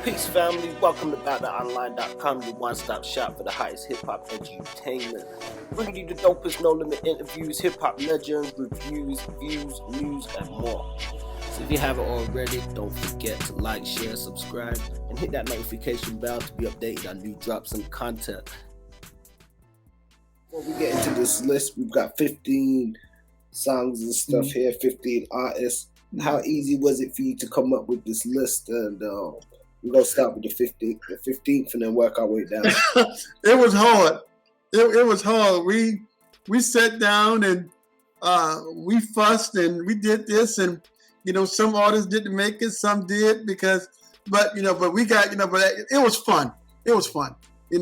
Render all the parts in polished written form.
Peace, family. Welcome to BattleOnline.com, your one-stop shop for the highest hip-hop edutainment. Bringing you the dopest no-limit interviews, hip-hop legends, reviews, views, news, and more. So if you haven't already, don't forget to like, share, subscribe, and hit that notification bell to be updated on new drops and content. Before we get into this list, we've got 15 songs and stuff here, 15 artists. How easy was it for you to come up with this list? And we're going to start with the 15th and then work our way down. It was hard. It was hard. We sat down and we fussed and we did this, and some artists didn't make it, some did but we got but it was fun. It was fun. We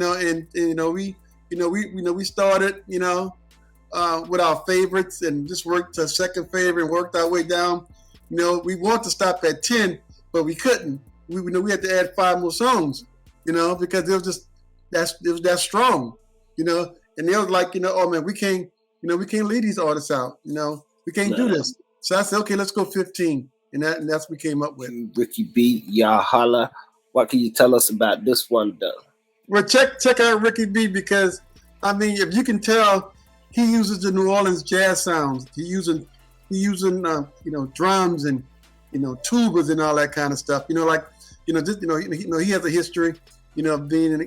started with our favorites and just worked to second favorite and worked our way down. We wanted to stop at 10, but we couldn't. We had to add 5 more songs, because it was that strong, and they was like, oh man, we can't leave these artists out, we can't do this. So I said, okay, let's go 15, and that's what we came up with. Ricky B, y'all holla. What can you tell us about this one, though? Well, check out Ricky B, because if you can tell, he uses the New Orleans jazz sounds. He using drums and tubas and all that kind of stuff. He has a history, of being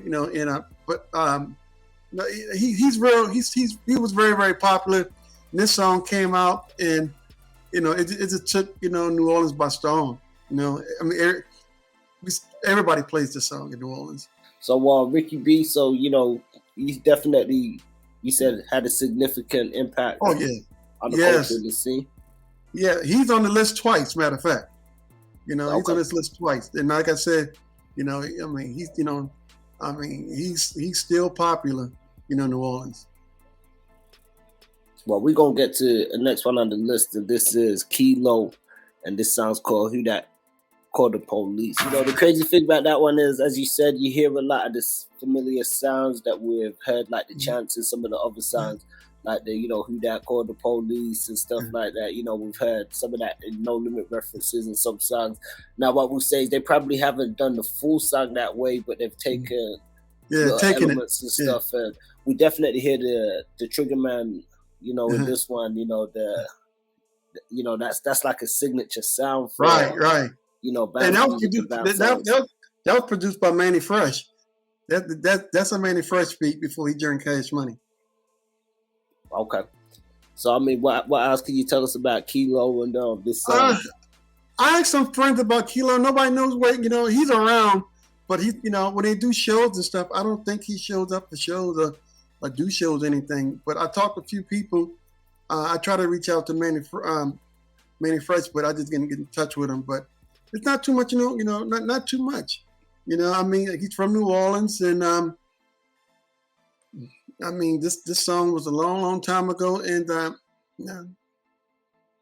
he was very, very popular. And this song came out, and it just took New Orleans by storm. Everybody plays this song in New Orleans. So Ricky B, he's definitely, you said, had a significant impact. Oh yeah. On the culture of the scene. Yeah, he's on the list twice, matter of fact. He's on this list twice. And like I said, he's still popular, New Orleans. Well, we're going to get to the next one on the list, and this is Kilo, and this song's called Who That Called the Police. The crazy thing about that one is, as you said, you hear a lot of this familiar sounds that we've heard, like the chants in some of the other songs. Like the, Who That Called the Police and stuff like that. We've heard some of that in No Limit references in some songs. Now, what we'll say is they probably haven't done the full song that way, but they've taken elements and stuff. And we definitely hear the Trigger Man, in this one, that's like a signature sound for right. And that was produced by Manny Fresh. That's a Manny Fresh beat before he joined Cash Money. Okay. So, what else can you tell us about Kilo and this song? I asked some friends about Kilo. Nobody knows where, he's around, but he, when they do shows and stuff, I don't think he shows up for shows or do shows or anything. But I talked to a few people. I try to reach out to Manny Fresh, but I just didn't get in touch with him. But it's not too much, not too much. He's from New Orleans, and this song was a long, long time ago, and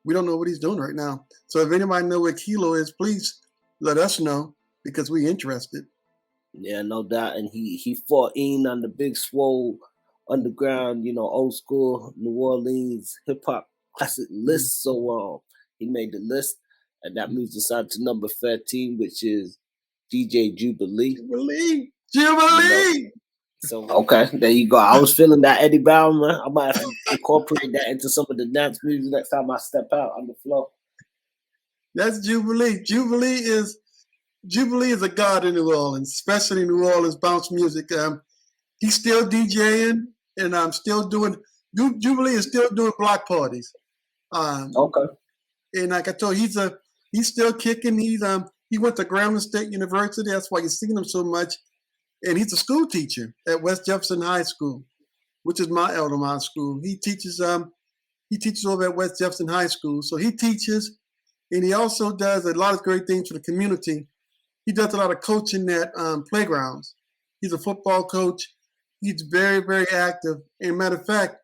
we don't know what he's doing right now. So if anybody know where Kilo is, please let us know, because we're interested. Yeah, no doubt. And he fought in on the big Swoll underground, old school New Orleans hip hop classic list. So he made the list, and that moves us on to number 13, which is DJ Jubilee. Jubilee. So okay, there you go. I was feeling that Eddie Bauer. I might have to incorporate that into some of the dance moves next time I step out on the floor. That's Jubilee. Jubilee is a god in New Orleans, especially New Orleans bounce music. He's still DJing, and I'm still doing. Jubilee is still doing block parties. Okay. And like I told you, he's still kicking. He went to Grambling State University. That's why you're seeing him so much. And he's a school teacher at West Jefferson High School, which is my alma mater school. He teaches over at West Jefferson High School. So he teaches, and he also does a lot of great things for the community. He does a lot of coaching at playgrounds. He's a football coach. He's very, very active. And matter of fact,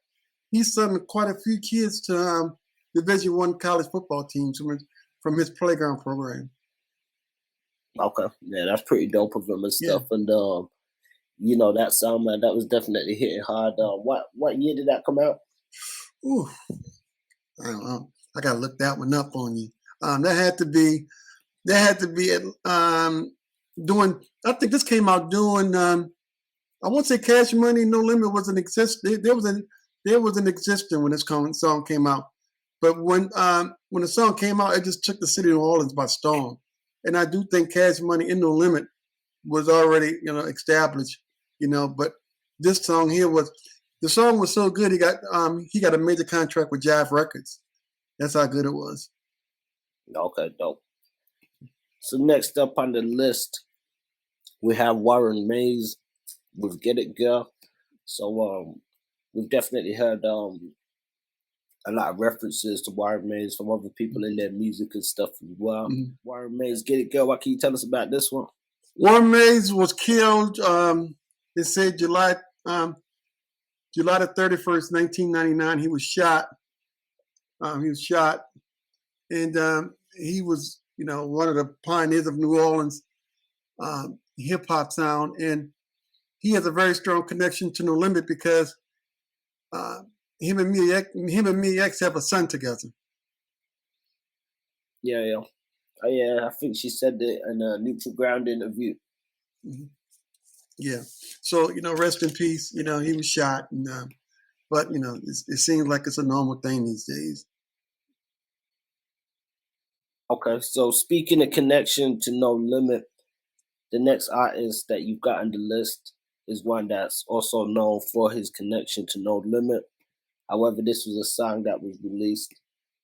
he's sent quite a few kids to Division I college football teams from his playground program. Okay, yeah, that's pretty dope of him and stuff. Yeah. And that song, man, that was definitely hitting hard. What year did that come out? Ooh, I don't know. I gotta look that one up on you. That had to be at doing. I think this came out doing. I won't say Cash Money, No Limit wasn't exist. There was an existing when this song came out. But when the song came out, it just took the city of New Orleans by storm. And I do think Cash Money and No Limit was already, established, but this song here the song was so good he got a major contract with Jive Records. That's how good it was. Okay, dope. So next up on the list, we have Warren Mays with Get It Girl. So we've definitely heard a lot of references to Warren Mays from other people in their music and stuff as well. Mm-hmm. Warren Mays, Get It Girl. What can you tell us about this one? Warren Mays was killed. They said July the 31st, 1999. He was shot. And he was, one of the pioneers of New Orleans hip hop sound, and he has a very strong connection to No Limit because him and me X have a son together. Yeah. Oh, yeah, I think she said that in a Neutral Ground interview. Mm-hmm. Yeah. So, rest in peace. He was shot, and but it seems like it's a normal thing these days. Okay, so speaking of connection to No Limit, the next artist that you've got on the list is one that's also known for his connection to No Limit. However, this was a song that was released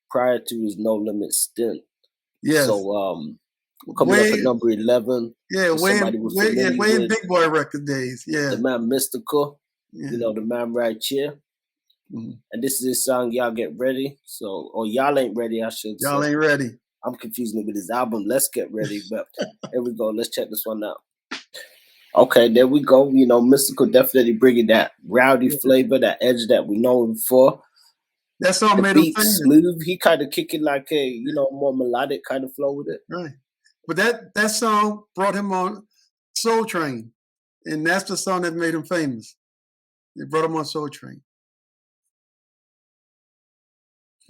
prior to his No Limit stint. Yes. So coming up at number 11. Yeah, way in Big Boy record days. Yeah. The man Mystikal, the man right here. Mm-hmm. And this is his song, Y'all Get Ready. So, or Y'all Ain't Ready, I should say. Y'all Ain't Ready. I'm confusing it with his album, Let's Get Ready. But here we go. Let's check this one out. Okay, there we go. Mystikal definitely bringing that rowdy flavor, that edge that we know him for. That song made him famous. Smooth. He kind of kicking like a, more melodic kind of flow with it. Right. But that song brought him on Soul Train. And that's the song that made him famous. It brought him on Soul Train.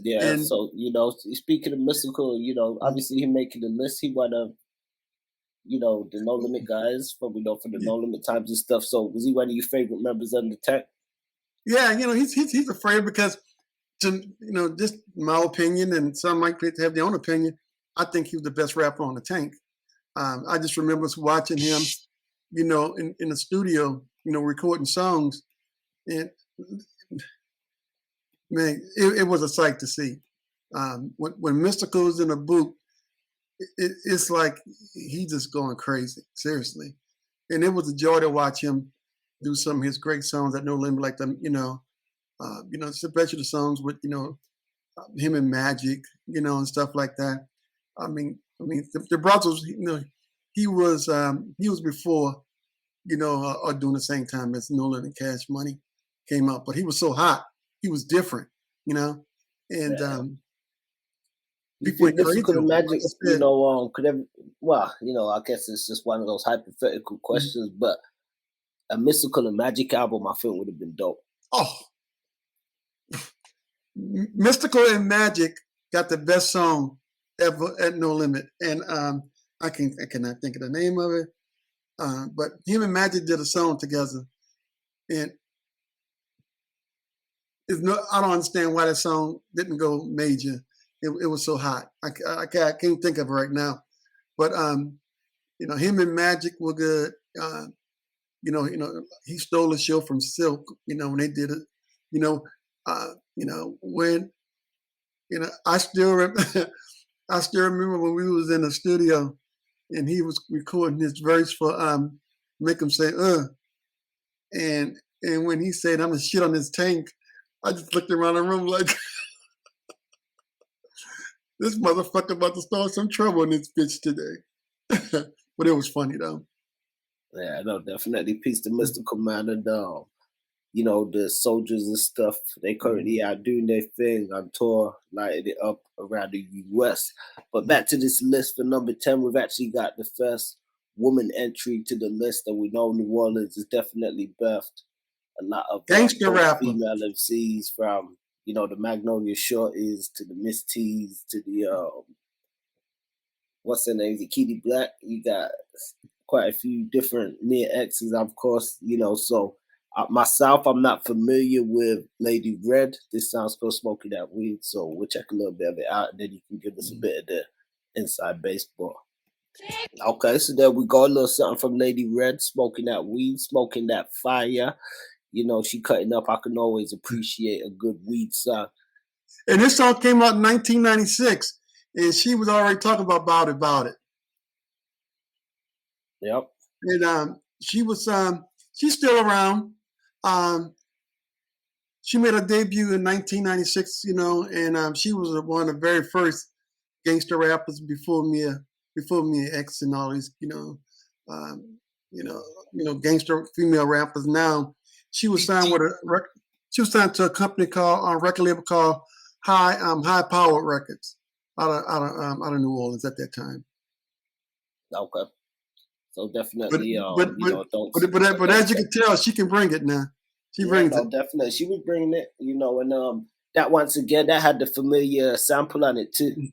Yeah, and, so, speaking of Mystikal, obviously he making the list. He one of, the No Limit guys, probably know for the No Limit times and stuff. So was he one of your favorite members of the Tech? Yeah, he's afraid because, just my opinion, and some might have their own opinion, I think he was the best rapper on the Tank. I just remember watching him, in the studio, recording songs. And man, it was a sight to see. When Mystikal's in a booth, it's like he's just going crazy, seriously. And it was a joy to watch him do some of his great songs at No Limit, like them, especially the songs with, him and Magic, and stuff like that. I mean, the Broncos, he was before, or doing the same time as No Limit Cash Money came out, but he was so hot. He was different, and people Mystical Magic, I guess it's just one of those hypothetical questions, but a Mystical and Magic album, I think would have been dope. Oh, Mystikal and Magic got the best song ever at No Limit, and I cannot think of the name of it, but him and Magic did a song together, and I don't understand why that song didn't go major. It was so hot. I can't think of it right now, but him and Magic were good. He stole a show from Silk. When they did it. When I still remember when we was in the studio and he was recording his verse for Make Him Say and when he said I'm gonna shit on his tank, I just looked around the room like this motherfucker about to start some trouble in this bitch today. But it was funny though. Yeah, no, definitely peace to Mystikal, man, and the soldiers and stuff. They currently are doing their thing on tour, lighting it up around the US. But back to this list for number 10, we've actually got the first woman entry to the list, and we know New Orleans has definitely birthed a lot of gangster rapper female MCs, from the Magnolia Shorties to the Miss T's to the what's her name? The Kitty Black. You got quite a few different near exes, of course, so myself, I'm not familiar with Lady Red. This sounds called Smoking That Weed, so we'll check a little bit of it out, and then you can give us a bit of the inside baseball. Okay, so there we go. A little something from Lady Red, Smoking That Weed, Smoking That Fire. She cutting up. I can always appreciate a good weed song. And this song came out in 1996, and she was already talking about it. Yep. And she's still around. She made her debut in 1996, and she was one of the very first gangster rappers before Mia X and all these, gangster female rappers. Now she was signed to a company called record label called High Power Records out of New Orleans at that time. Okay. So definitely, but as you can tell, she can bring it now. She brings it. Definitely, she was bringing it. And that once again, that had the familiar sample on it too,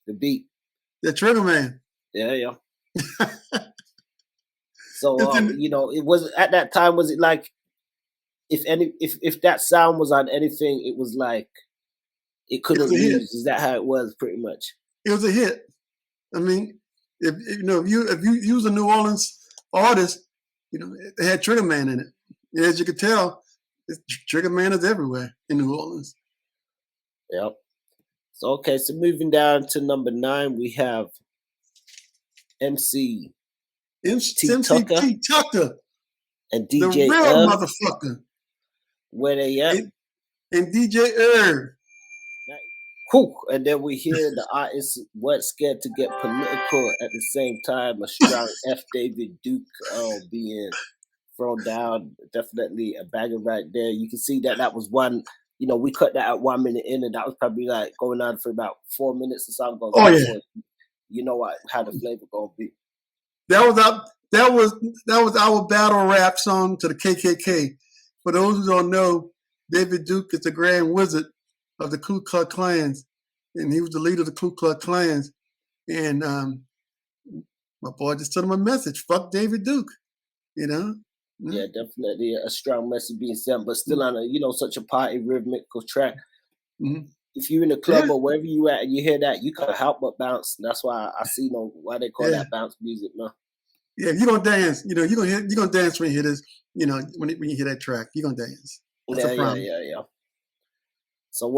the beat. The Trigger Man. Yeah. So it was at that time. Was it like, if that sound was on anything, it was like it couldn't lose? Is that how it was? Pretty much. It was a hit. I mean, if you use a New Orleans artist, it had Trigger Man in it. And as you can tell, Trigger Man is everywhere in New Orleans. Yep. So moving down to number 9, we have MC Tucker and DJ the real motherfucker. Where they at? And DJ Irv. And then we hear the artists weren't scared to get political at the same time. A strong F. David Duke being thrown down. Definitely a banger right there. You can see that was one. We cut that at 1 minute in, and that was probably like going on for about 4 minutes or something. You know how the flavor gonna be. That was our battle rap song to the KKK. For those who don't know, David Duke is the Grand Wizard of the Ku Klux Klans, and he was the leader of the Ku Klux Klans. And my boy just sent him a message: "Fuck David Duke," Yeah, definitely a strong message being sent, but still on a such a party rhythmical track. Mm-hmm. If you're in a club or wherever you at and you hear that, you can't help but bounce. That's why I see why they call that bounce music now. Yeah, if you don't dance, you're gonna dance when you hear this. When you hear that track, you're gonna dance. That's a problem. Yeah. So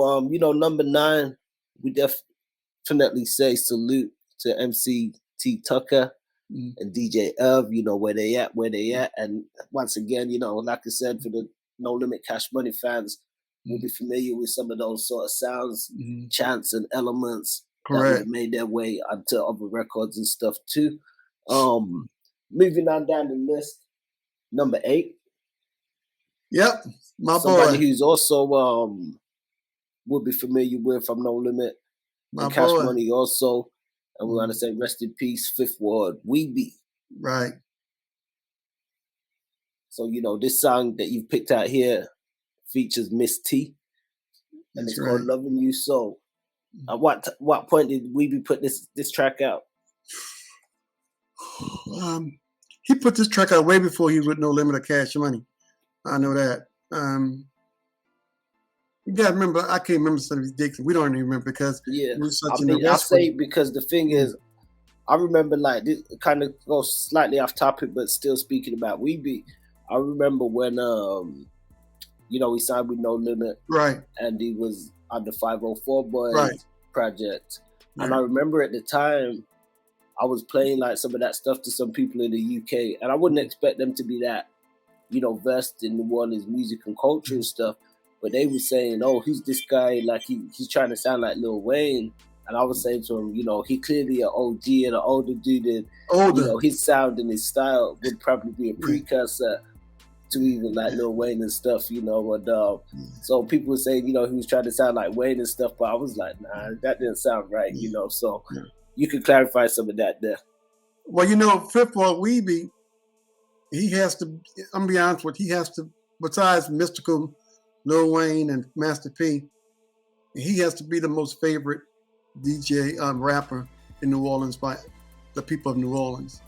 number 9, we definitely say salute to MC T Tucker and DJ Ev. Where they at. And once again, like I said, for the No Limit Cash Money fans, we'll be familiar with some of those sort of sounds, chants, and elements that have made their way onto other records and stuff too. Moving on down the list, number 8. Yep, somebody who's also will be familiar with from No Limit, Cash Money also, and we want to say rest in peace, Fifth Ward, Weeby. Right. So this song that you've picked out here features Miss T, and it's called "Loving You So." At what point did Weeby put this track out? He put this track out way before he would No Limit or Cash Money. I know that. You gotta remember, I can't remember some of these dates. We don't even remember because it was such I'll say because the thing is, I remember like this kind of goes slightly off topic, but still speaking about Weeby. I remember when he signed with No Limit, right? And he was on the 504 Boys project, and I remember at the time, I was playing like some of that stuff to some people in the UK, and I wouldn't expect them to be that, versed in New Orleans music and culture and stuff. But they were saying, "Oh, who's this guy? Like he's trying to sound like Lil Wayne." And I was saying to him, he clearly an OG and an older dude, and his sound and his style would probably be a precursor to even like Lil Wayne and stuff, And so people were saying, he was trying to sound like Wayne and stuff, but I was like, nah, that didn't sound right, So you could clarify some of that there. Well, Fifth Ward Weeby, he has to. I'm gonna be honest with you, he has to. Besides Mystikal, Lil Wayne, and Master P, he has to be the most favorite DJ rapper in New Orleans by the people of New Orleans.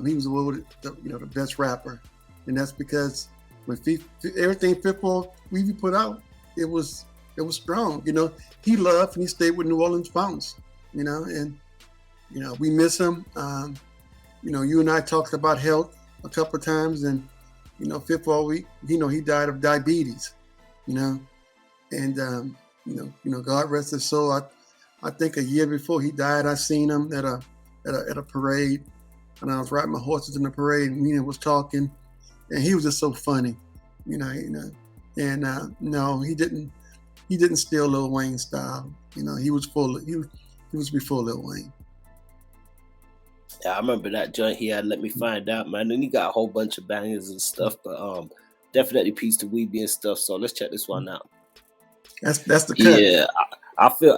He was awarded the best rapper, and that's because when everything Fifth Weebie put out, it was strong. He loved and he stayed with New Orleans Fountains. And we miss him. You and I talked about health a couple of times, and Fifth Week, he died of diabetes. And God rest his soul. I think a year before he died, I seen him at a parade, and I was riding my horses in the parade, and me and was talking, and he was just so funny, And no, he didn't steal Lil Wayne's style. He was before Lil Wayne. Yeah, I remember that joint he had. Let Me Find Out, man. And he got a whole bunch of bangers and stuff, but definitely Peace to Weebie and stuff. So let's check this one out. That's the cut. Yeah, I feel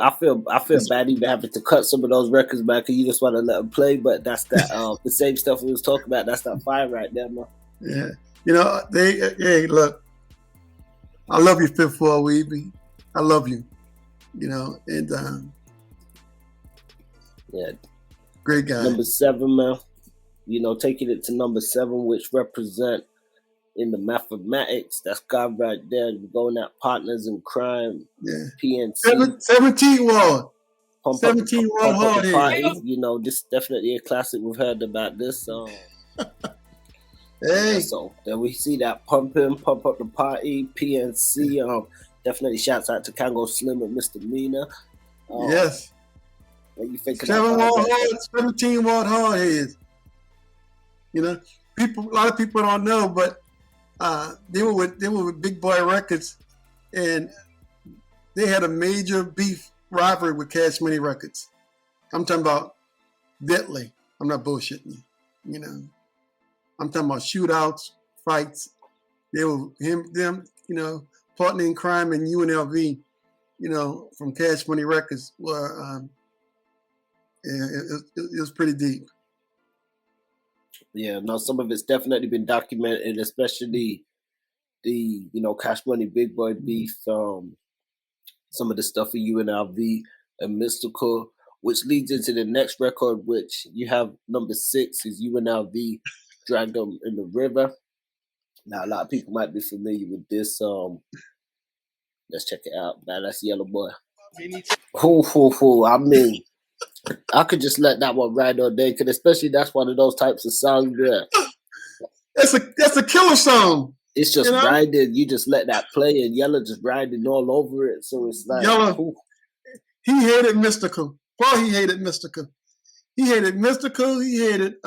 bad even having to cut some of those records, man, because you just want to let them play. But that's that the same stuff we was talking about. That's that fire right there, man. Yeah, hey, look, I love you, Fifth Weebie. I love you. And yeah, great guy. Number 7, man. Taking it to number 7, which represent in the mathematics. That's God right there. We're going at Partners in Crime. Yeah. PNC. 17 Ward. Pump 17 Ward hard here. This is definitely a classic. We've heard about this. Hey. So then we see that Pump Up the Party, PNC. Definitely shouts out to Kango Slim and Misdemeanor. Yes. What you think? 17 Ward hard heads. A lot of people don't know, but they were with Big Boy Records, and they had a major beef rivalry with Cash Money Records. I'm talking about deadly. I'm not bullshitting you. I'm talking about shootouts, fights. They were them, Partner in Crime and UNLV, from Cash Money Records were it was pretty deep. Yeah, no, some of it's definitely been documented, especially the Cash Money Big Boy beef, some of the stuff in UNLV and Mystikal, which leads into the next record, which you have number 6 is UNLV Drag Them in the River. Now a lot of people might be familiar with this. Let's check it out. Badass Yellow Boy. I mean, I could just let that one ride all day, because especially that's one of those types of songs where that's a killer song. It's just riding. You just let that play, and Yellow just riding all over it. So it's like Yellow. He hated Mystikal. Boy, he hated Mystikal. He hated Mystikal. He hated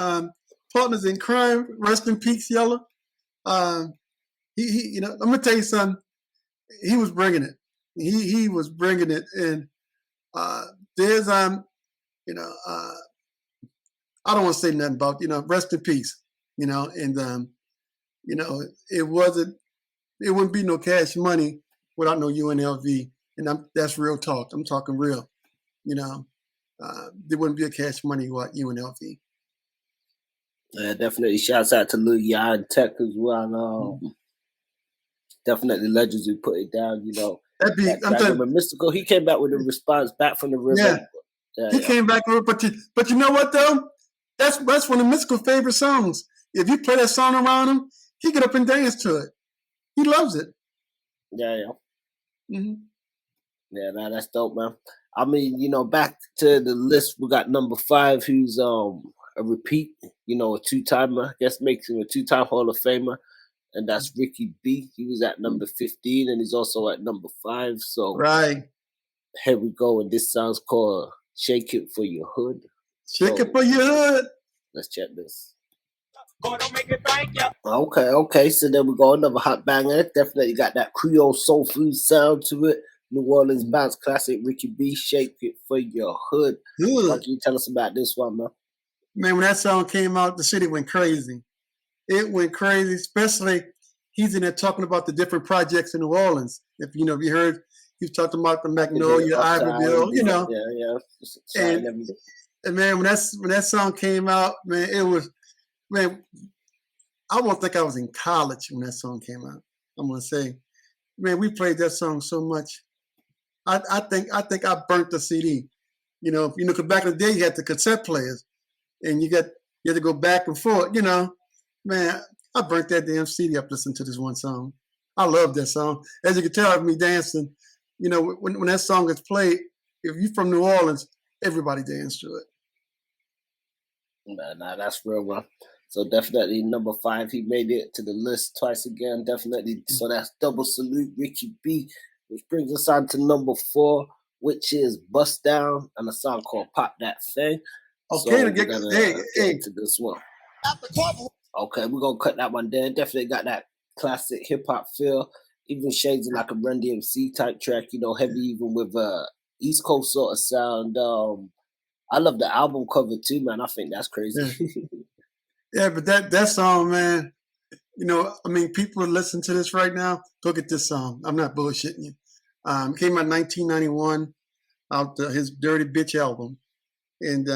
Partners in Crime. Rest in peace, Yellow. I'm gonna tell you something. He was bringing it. He was bringing it, and there's I don't want to say nothing about rest in peace. And it wouldn't be no Cash Money without no UNLV, and that's real talk. I'm talking real. There wouldn't be a Cash Money without UNLV. Definitely shouts out to Lil Ya and Tech as well. Definitely legends who put it down. I'm telling you, Mystikal. He came back with a response back from the river. Yeah, he came back with it, but you know what though? That's one of Mystikal's favorite songs. If you play that song around him, he get up and dance to it. He loves it. Yeah. Mm-hmm. Yeah, that's dope, man. I mean, back to the list, we got number 5, who's a repeat, a 2-timer. I guess makes him a 2-time Hall of Famer, and that's Ricky B. He was at number 15, and he's also at number 5. So right here we go, and this song's called "Shake It for Your Hood." Shake it for your hood. Let's check this. Okay. So there we go. Another hot banger. Definitely got that Creole soul food sound to it. New Orleans bounce classic. Ricky B. Shake It for Your Hood. What can you tell us about this one, man? Man, when that song came out, the city went crazy. It went crazy, especially he's in there talking about the different projects in New Orleans. If you heard, he was talking about the Magnolia, Iberville, Yeah. And man, when that song came out, man, it was, man, I won't think I was in college when that song came out. I'm gonna say, man, we played that song so much. I think I burnt the CD. Because back in the day you had the cassette players, and you got You had to go back and forth, you know. Man, I burnt that damn CD up listening to this one song. I love that song. As you can tell, me dancing, you know, when that song is played, if you're from New Orleans, everybody dance to it. Nah, that's real, man. So definitely number 5, he made it to the list twice again. Definitely. So that's double salute, Ricky B, which brings us on to number 4, which is Bust Down, and a song called Pop That Thing. Okay, so to get into this one. Okay, we're gonna cut that one there. Definitely got that classic hip hop feel, even shades of like a Run DMC type track, you know, heavy even with East Coast sort of sound. I love the album cover too, man. I think that's crazy. Yeah, but that song, man, you know, I mean, people are listening to this right now. Go get this song. I'm not bullshitting you. It came out in 1991 out his Dirty Bitch album, and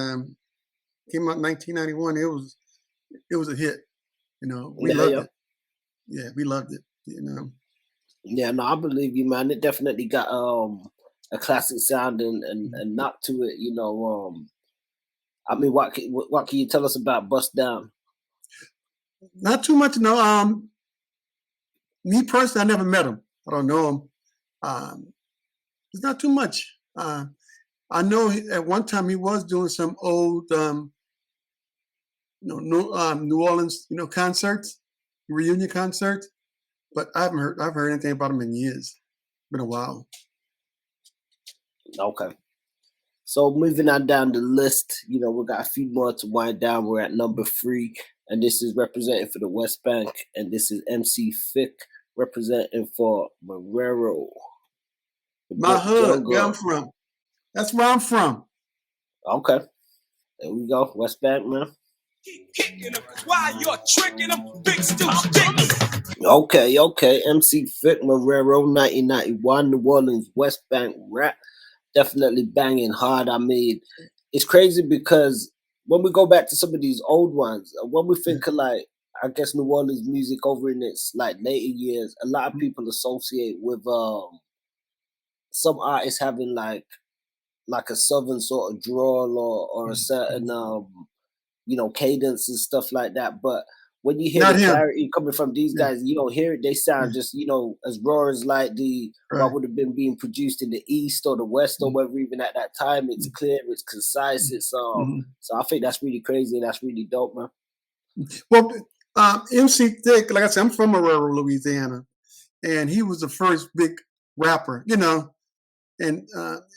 came out in 1991. It was a hit. You know, we loved it. Yeah, we loved it. You know. Yeah, no, I believe you, man. It definitely got a classic sound and knock to it. You know, I mean, what can you tell us about Bust Down? Not too much. No. Me personally, I never met him. I don't know him. It's not too much. I know at one time he was doing some old, New Orleans, concerts, reunion concerts, but I've heard anything about him in years. Been a while. Okay. So moving on down the list, you know, we got a few more to wind down. We're at number 3, and this is representing for the West Bank, and this is MC Fick representing for Marrero. My hood, where I'm from. That's where I'm from. Okay. There we go. West Bank, man. Keep kicking them while you're tricking them. Big still sticking. Okay. MC Fick Marrero, 1991, New Orleans West Bank rap. Definitely banging hard. I mean, it's crazy because when we go back to some of these old ones, when we think of like, I guess New Orleans music over in its like later years, a lot of people associate with some artists having like a southern sort of drawl or a certain cadence and stuff like that. But when you hear the clarity coming from these guys, you don't hear it. They sound just, as raw as like what would have been being produced in the East or the West or whatever, even at that time. It's clear, it's concise, it's so I think that's really crazy and that's really dope, man. Well, MC Thick, like I said, I'm from Marrero, Louisiana, and he was the first big rapper, and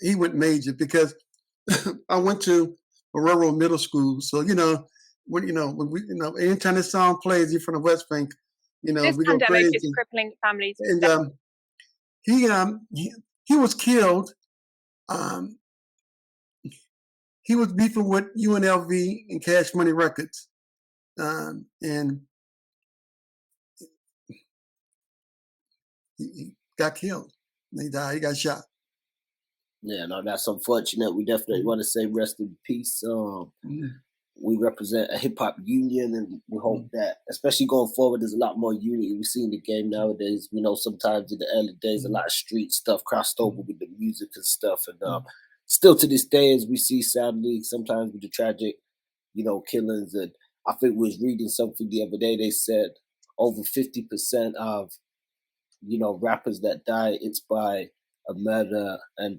he went major because I went to Marrero Middle School, so when we anytime this song plays, you're from the West Bank, this we pandemic go crazy. is crippling families. And he was killed. He was beefing with UNLV and Cash Money Records, and he got killed. He died. He got shot. Yeah, no, that's unfortunate. We definitely want to say rest in peace. We represent a hip hop union, and we hope that, especially going forward, there's a lot more unity we see in the game nowadays. Sometimes in the early days, a lot of street stuff crossed over with the music and stuff, and still to this day, as we see, sadly, sometimes with the tragic, killings. And I think we was reading something the other day. They said over 50% of rappers that die, it's by a murder and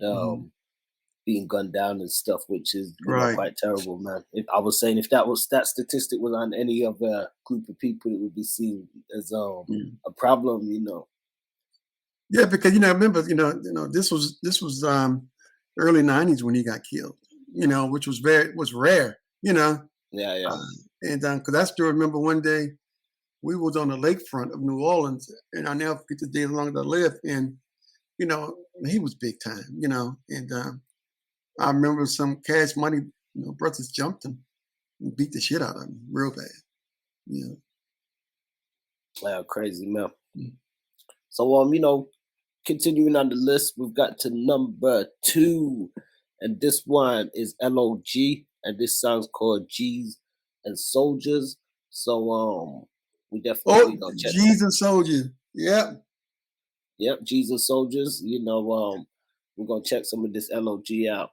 being gunned down and stuff, which is quite terrible, man. I was saying if that statistic was on any other group of people, it would be seen as a problem, Yeah, because remember, this was early '90s when he got killed, which was rare, Yeah. And because I still remember one day we was on the lakefront of New Orleans, and I never forget the day as long as I live, and he was big time, and I remember some Cash Money brothers jumped him and beat the shit out of him real bad. Wow, crazy, man. So continuing on the list, we've got to number 2, and this one is LOG, and this song's called G's and Soldiers. So we definitely gonna check G's and Soldiers. Yep, G's and Soldiers. We're gonna check some of this LOG out.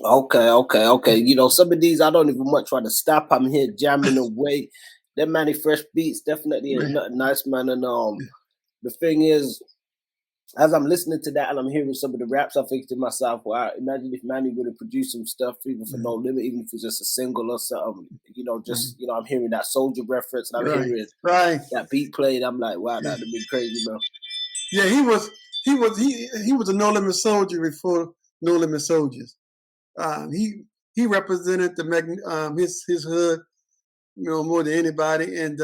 Okay. You know, some of these I don't even much want to stop. I'm here jamming away. Them Manny Fresh beats definitely ain't nothing nice, man. And the thing is, as I'm listening to that and I'm hearing some of the raps, I think to myself, wow, imagine if Manny would have produced some stuff even for No Limit, even if it's just a single or something. You know, just you know, I'm hearing that Soldier reference and I'm hearing that beat played. I'm like, wow, that'd have been crazy, bro. Yeah, he was a No Limit Soldier before No Limit Soldiers. He represented his hood, you know, more than anybody. And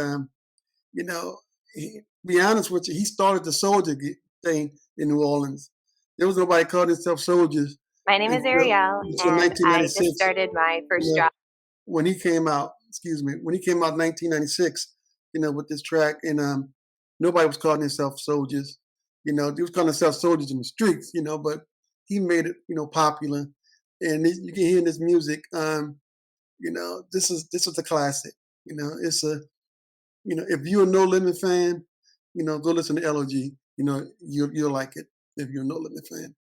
you know, be honest with you, he started the soldier thing in New Orleans. There was nobody called himself soldiers. My name is Ariel, and I just started my first job. When he came out, when he came out in 1996, you know, with this track, and nobody was calling themselves soldiers. You know, they was calling themselves soldiers in the streets, you know, but he made it, you know, popular. And you can hear in this music, you know, this is a classic. You know, it's a, you know, if you're a No Limit fan, you know, go listen to LOG. You know, you'll like it if you're a No Limit fan.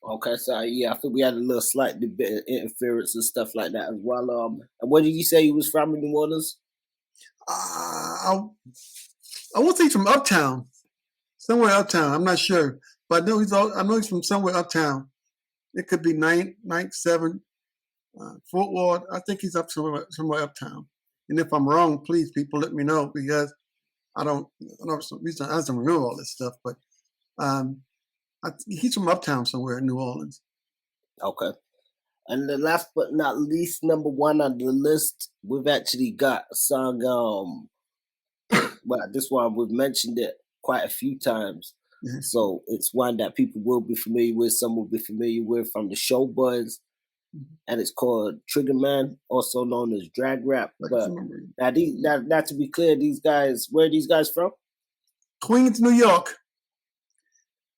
Okay, so yeah, I think we had a little slight bit of interference and stuff like that as well. And where did you say you was from in New Orleans? I won't say from uptown, somewhere uptown. I'm not sure, but I know he's from somewhere uptown. It could be 997 Fort Ward. I think he's up somewhere uptown. And if I'm wrong, please, people, let me know, because I don't know some reason I don't remember all this stuff. But he's from uptown somewhere in New Orleans. Okay. And the last but not least, number one on the list, we've actually got a song. Well, this one we've mentioned it quite a few times. Mm-hmm. So it's one that people will be familiar with, some will be familiar with from the show Buzz. Mm-hmm. And it's called Trigger Man, also known as drag rap. But now to be clear, these guys, where are these guys from? Queens, New York.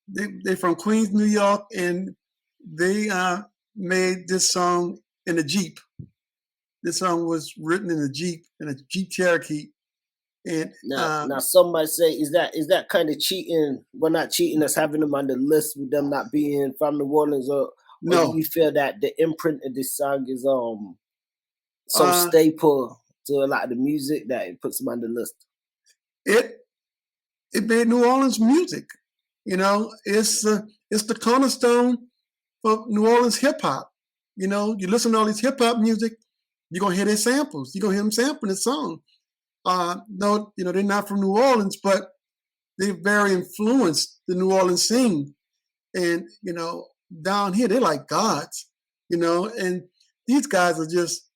They're from Queens, New York, and they made this song in a Jeep. This song was written in a Jeep Cherokee. And now some might say, is that kind of cheating? We're not cheating us having them on the list with them not being from New Orleans, or do you feel that the imprint of this song is so staple to a lot of the music that it puts them on the list? It made New Orleans music. You know, it's the cornerstone of New Orleans hip hop. You know, you listen to all this hip hop music, you're gonna hear their samples. You're gonna hear them sampling the song. No, you know, they're not from New Orleans, but they very influenced the New Orleans scene. And, you know, down here, they're like gods, you know, and these guys are just,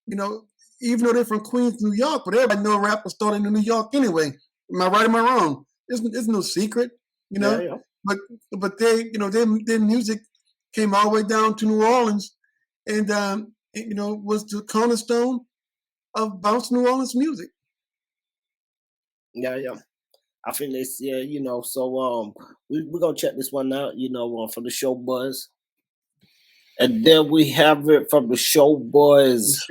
you know, even though they're from Queens, New York, but everybody know rappers started in New York anyway. Am I right or am I wrong? There's no secret, you know, yeah. But they, you know, their music came all the way down to New Orleans and, you know, was the cornerstone of bounce New Orleans music. Yeah. I think this, you know, so we're gonna check this one out, you know, from the show Buzz. And then we have it from the show Boys.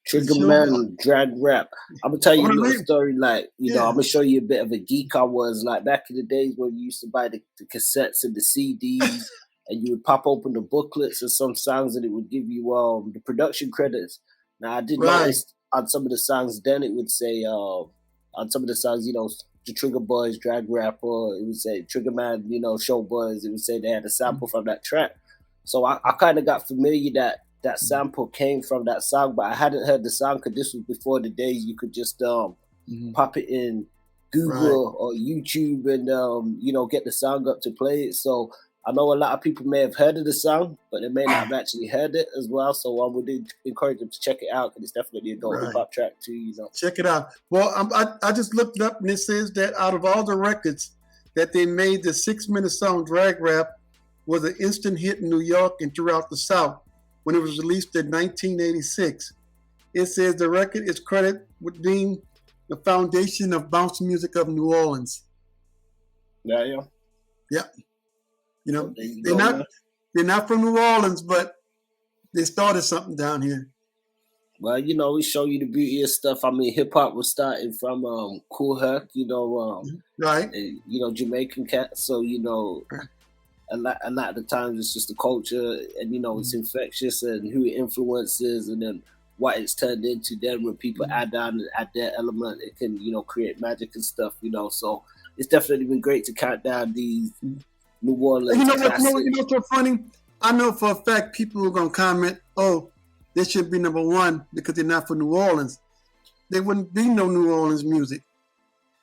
Trigger Man, drag rap. I'm gonna tell you a little story, like, you know, I'm gonna show you a bit of a geek I was, like back in the days when you used to buy the cassettes and the CDs and you would pop open the booklets and some songs and it would give you the production credits. Now I did notice on some of the songs then it would say on some of the songs, you know, the Trigger Boys, drag rap, or it would say Trigger Man, you know, show Boys. It would say they had a sample from that track. So I kind of got familiar that sample came from that song, but I hadn't heard the song because this was before the days you could just pop it in Google or YouTube and you know, get the song up to play it. So I know a lot of people may have heard of the song, but they may not have actually heard it as well. So I would encourage them to check it out because it's definitely a dope hip hop track too. You know, check it out. Well, I just looked it up and it says that out of all the records that they made, the 6-minute song "Drag Rap" was an instant hit in New York and throughout the South when it was released in 1986. It says the record is credited with being the foundation of bounce music of New Orleans. Yeah. You know, they're not from New Orleans, but they started something down here. Well, you know, we show you the beauty of stuff. I mean, hip hop was starting from Cool Herc, you know, right? and, you know, Jamaican cat. So, you know, a lot of the times it's just the culture, and it's infectious, and who it influences, and then what it's turned into. Then when people add their element, it can create magic and stuff. So it's definitely been great to count down these New Orleans. What's so funny? I know for a fact people are gonna comment, "Oh, they should be number one because they're not from New Orleans." There wouldn't be no New Orleans music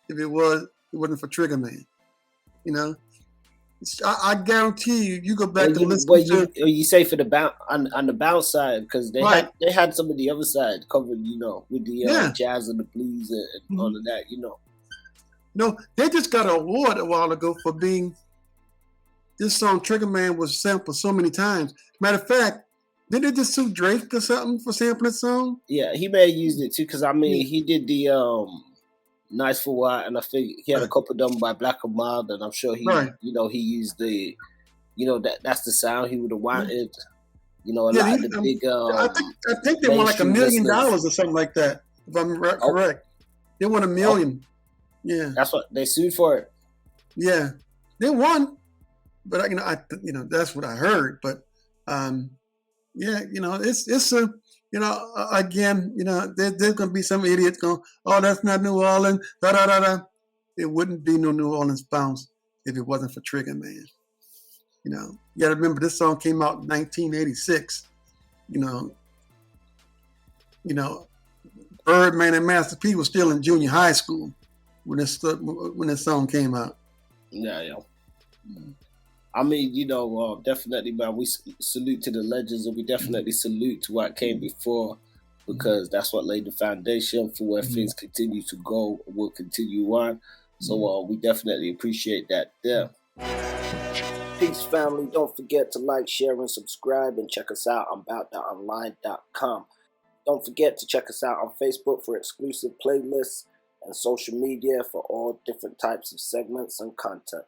if it wasn't for Trigger Man. I guarantee you, you go back and listen to. You say for the on the bounce side, because they had some of the other side covered, with the jazz and the blues and all of that, No, they just got an award a while ago for being. This song Trigger Man was sampled so many times. Matter of fact, didn't they just sue Drake or something for sampling the song? Yeah, he may have used it too, because he did the Nice for What, and I think he had a couple done by Black and Mild, and I'm sure he he used the that's the sound he would have wanted. A lot of the big I think they won like $1 million or something like that, if I'm correct. They won $1 million. Yeah. That's what they sued for it. Yeah. They won. But that's what I heard. But it's a again, there's gonna be some idiots going, "Oh, that's not New Orleans." Da da da da. It wouldn't be no New Orleans bounce if it wasn't for Trigger Man. You gotta remember this song came out in 1986. Birdman and Master P was still in junior high school when this song came out. Yeah. I mean, definitely, man, we salute to the legends, and we definitely salute to what came before, because that's what laid the foundation for where things continue to go, will continue on. So we definitely appreciate that there. Peace, family. Don't forget to like, share, and subscribe, and check us out on about.online.com. Don't forget to check us out on Facebook for exclusive playlists and social media for all different types of segments and content.